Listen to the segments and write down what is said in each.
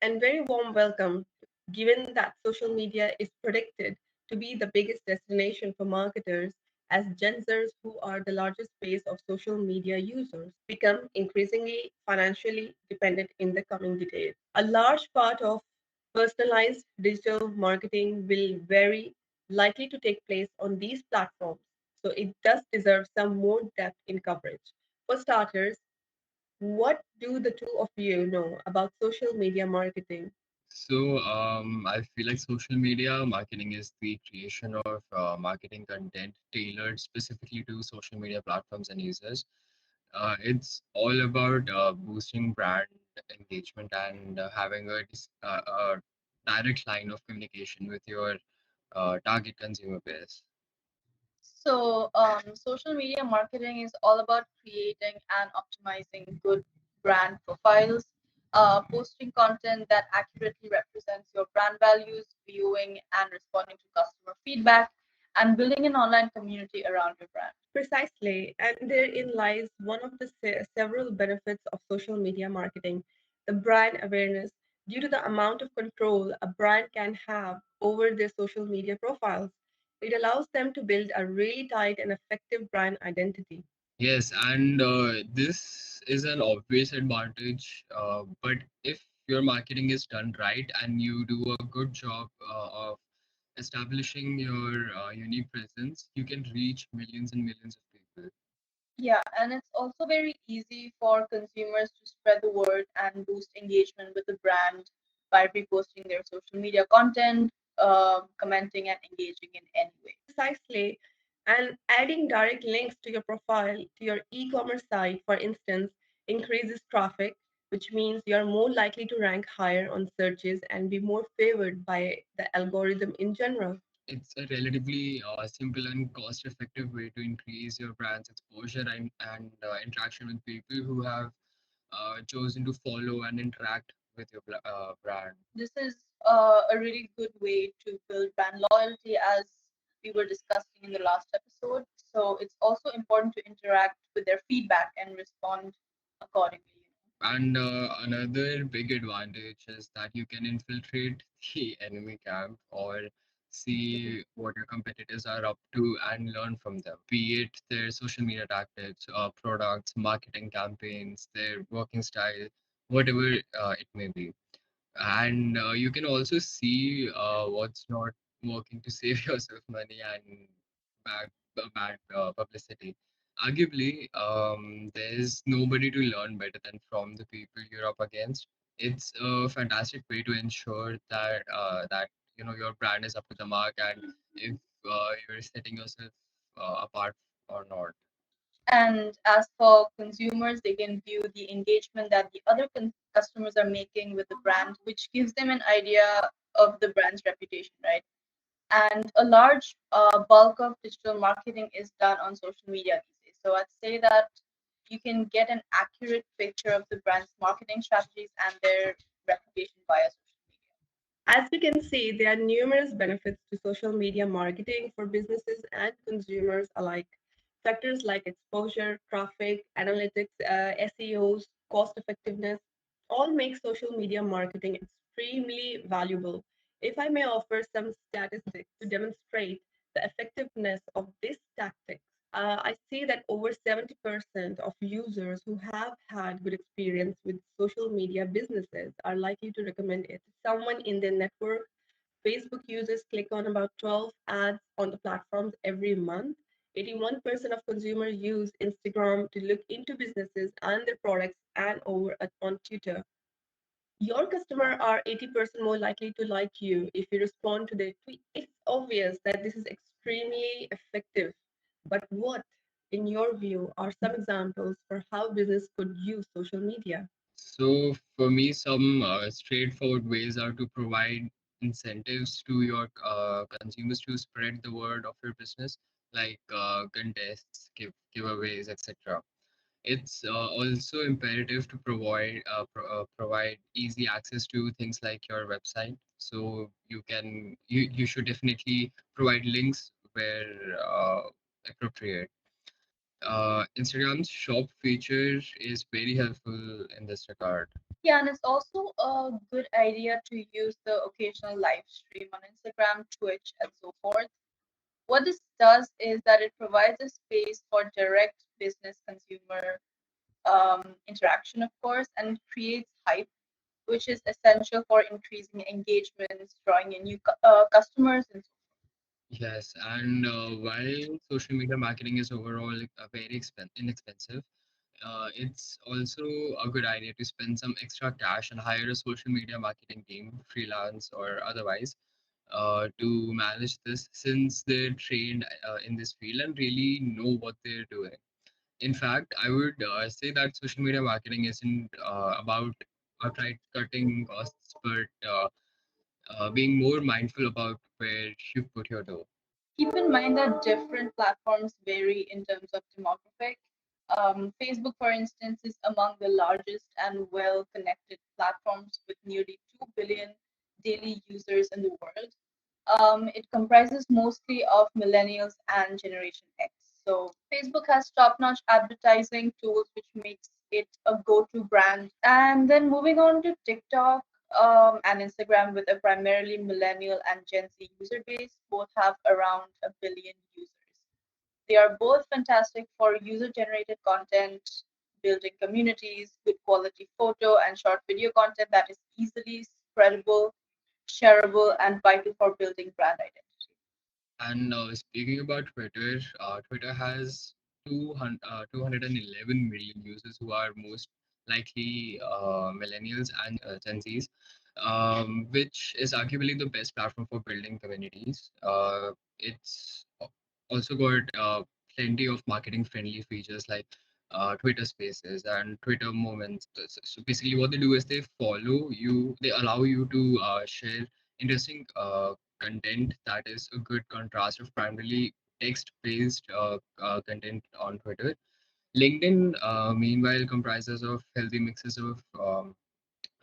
and very warm welcome, given that social media is predicted to be the biggest destination for marketers as Gen Zers, who are the largest base of social media users, become increasingly financially dependent in the coming decade. A large part of personalized digital marketing will very likely to take place on these platforms, so it does deserve some more depth in coverage. For starters, what do the two of you know about social media marketing? I feel like social media marketing is the creation of marketing content tailored specifically to social media platforms and users. It's all about boosting brand engagement and having a direct line of communication with your target consumer base. Social media marketing is all about creating and optimizing good brand profiles, posting content that accurately represents your brand values, viewing and responding to customer feedback, and building an online community around your brand. Precisely, and therein lies one of the several benefits of social media marketing, the brand awareness. Due to the amount of control a brand can have over their social media profiles, it allows them to build a really tight and effective brand identity. Yes, and this is an obvious advantage. But if your marketing is done right and you do a good job of establishing your unique presence, you can reach millions and millions of people. Yeah, and it's also very easy for consumers to spread the word and boost engagement with the brand by reposting their social media content, commenting, and engaging in any way. Precisely, and adding direct links to your profile to your e-commerce site, for instance, increases traffic, which means you're more likely to rank higher on searches and be more favored by the algorithm in general. It's a relatively simple and cost-effective way to increase your brand's exposure and interaction with people who have chosen to follow and interact with your brand. This is a really good way to build brand loyalty, as we were discussing in the last episode. So it's also important to interact with their feedback and respond accordingly. And another big advantage is that you can infiltrate the enemy camp or see what your competitors are up to and learn from them, be it their social media tactics, products, marketing campaigns, their working style, whatever it may be. And you can also see what's not working to save yourself money and bad publicity. Arguably, there's nobody to learn better than from the people you're up against. It's a fantastic way to ensure that your brand is up to the mark and if you're setting yourself apart or not. And as for consumers, they can view the engagement that the other customers are making with the brand, which gives them an idea of the brand's reputation, right? And a large bulk of digital marketing is done on social media these days. So I'd say that you can get an accurate picture of the brand's marketing strategies and their reputation via social media. As we can see, there are numerous benefits to social media marketing for businesses and consumers alike. Factors like exposure, traffic, analytics, SEOs, cost effectiveness all make social media marketing extremely valuable. If I may offer some statistics to demonstrate the effectiveness of this tactic, I see that over 70% of users who have had good experience with social media businesses are likely to recommend it to someone in their network. Facebook users click on about 12 ads on the platforms every month. 81% of consumers use Instagram to look into businesses and their products and on Twitter. Your customer are 80% more likely to like you if you respond to their tweet. It's obvious that this is extremely effective. But what, in your view, are some examples for how business could use social media? So for me, some straightforward ways are to provide incentives to your consumers to spread the word of your business, like contests, giveaways, etc. It's also imperative to provide easy access to things like your website. So you should definitely provide links where appropriate. Instagram's shop feature is very helpful in this regard. Yeah, and it's also a good idea to use the occasional live stream on Instagram, Twitch, and so forth. What this does is that it provides a space for direct business consumer interaction, of course, and creates hype, which is essential for increasing engagements, drawing in new customers, and so Yes, and while social media marketing is overall very inexpensive, it's also a good idea to spend some extra cash and hire a social media marketing team, freelance or otherwise, to manage this since they're trained in this field and really know what they're doing. In fact, I would say that social media marketing isn't about outright cutting costs, but being more mindful about where you put your dough. keep in mind that different platforms vary in terms of demographic. Facebook, for instance, is among the largest and well connected platforms with nearly 2 billion daily users in the world. It comprises mostly of millennials and Generation X. So, Facebook has top notch advertising tools, which makes it a go to brand. And then moving on to TikTok, and Instagram with a primarily millennial and Gen Z user base, both have around a billion users. They are both fantastic for user generated content, building communities, good quality photo and short video content that is easily spreadable, shareable, and vital for building brand identity. And speaking about Twitter, Twitter has 211 million users who are most likely millennials and Gen Zs, which is arguably the best platform for building communities. It's also got plenty of marketing friendly features like Twitter Spaces and Twitter Moments. So basically, what they do is they follow you, they allow you to share interesting content that is a good contrast of primarily text-based content on Twitter. LinkedIn, meanwhile, comprises of healthy mixes of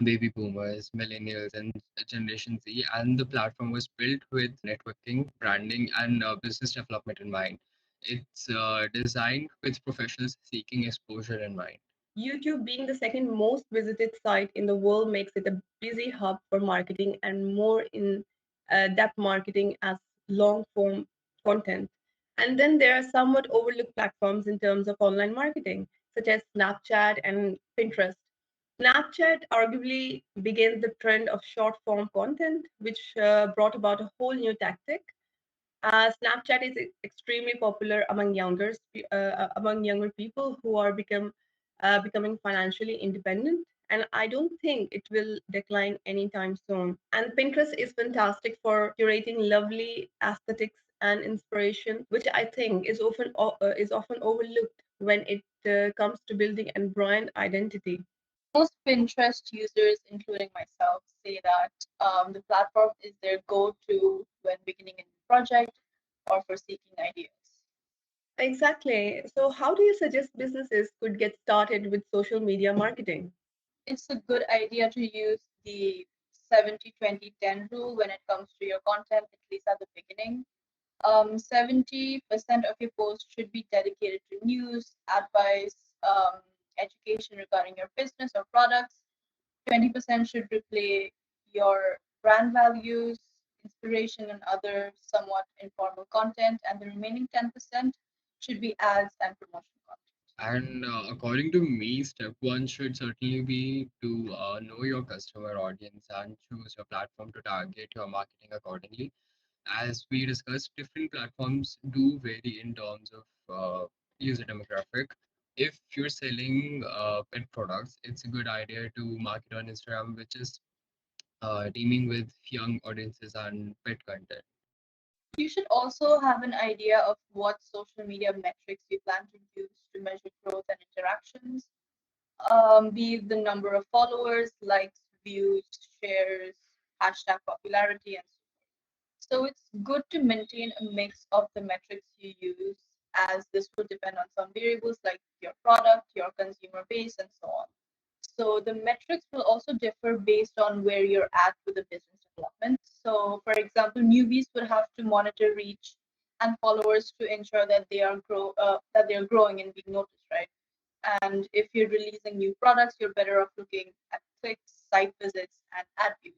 baby boomers, millennials, and Generation Z, and the platform was built with networking, branding, and business development in mind. It's designed with professionals seeking exposure in mind. YouTube being the second most visited site in the world makes it a busy hub for marketing and more in depth marketing as long form content. And then there are somewhat overlooked platforms in terms of online marketing, such as Snapchat and Pinterest. Snapchat arguably began the trend of short form content, which brought about a whole new tactic. Snapchat is extremely popular among younger people who are becoming financially independent, and I don't think it will decline anytime soon. And Pinterest is fantastic for curating lovely aesthetics and inspiration, which I think is often overlooked when it comes to building and brand identity. Most Pinterest users, including myself, say that the platform is their go to when beginning a new project or for seeking ideas. Exactly. So, how do you suggest businesses could get started with social media marketing? It's a good idea to use the 70-20-10 rule when it comes to your content, at least at the beginning. 70% of your posts should be dedicated to news, advice, education regarding your business or products. 20% should replay your brand values, inspiration, and other somewhat informal content. And the remaining 10% should be ads and promotion content. And according to me, step one should certainly be to know your customer audience and choose your platform to target your marketing accordingly. As we discussed, different platforms do vary in terms of user demographic. If you're selling pet products, it's a good idea to market on Instagram, which is teaming with young audiences and pet content. You should also have an idea of what social media metrics you plan to use to measure growth and interactions, be it the number of followers, likes, views, shares, hashtag popularity, and so on. So it's good to maintain a mix of the metrics you use, as this will depend on some variables like your product, your consumer base, and so on. So the metrics will also differ based on where you're at with the business development. So, for example, newbies will have to monitor reach and followers to ensure that that they are growing and being noticed, right? And if you're releasing new products, you're better off looking at clicks, site visits, and ad views.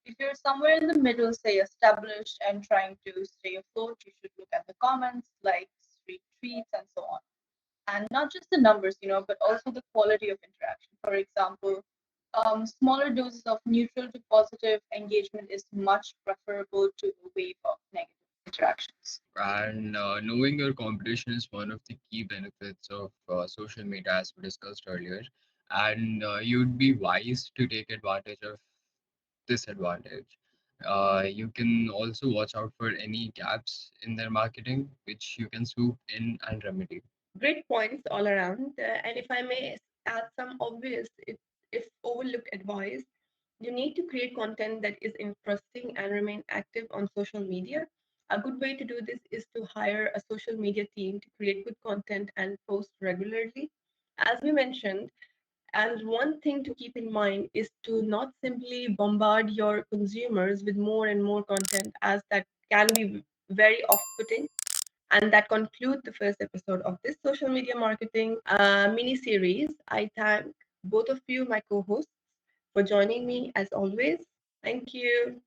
If you're somewhere in the middle, say established and trying to stay afloat, you should look at the comments, likes, retweets, and so on. And not just the numbers, but also the quality of interaction. For example, smaller doses of neutral to positive engagement is much preferable to a wave of negative interactions. And knowing your competition is one of the key benefits of social media, as we discussed earlier. And you'd be wise to take advantage of this advantage. You can also watch out for any gaps in their marketing, which you can swoop in and remedy. Great points all around. And if I may add some obvious, if overlooked advice, you need to create content that is interesting and remain active on social media. A good way to do this is to hire a social media team to create good content and post regularly. As we mentioned, and one thing to keep in mind is to not simply bombard your consumers with more and more content, as that can be very off putting. And that concludes the first episode of this social media marketing mini series. I thank both of you, my co hosts, for joining me as always. Thank you.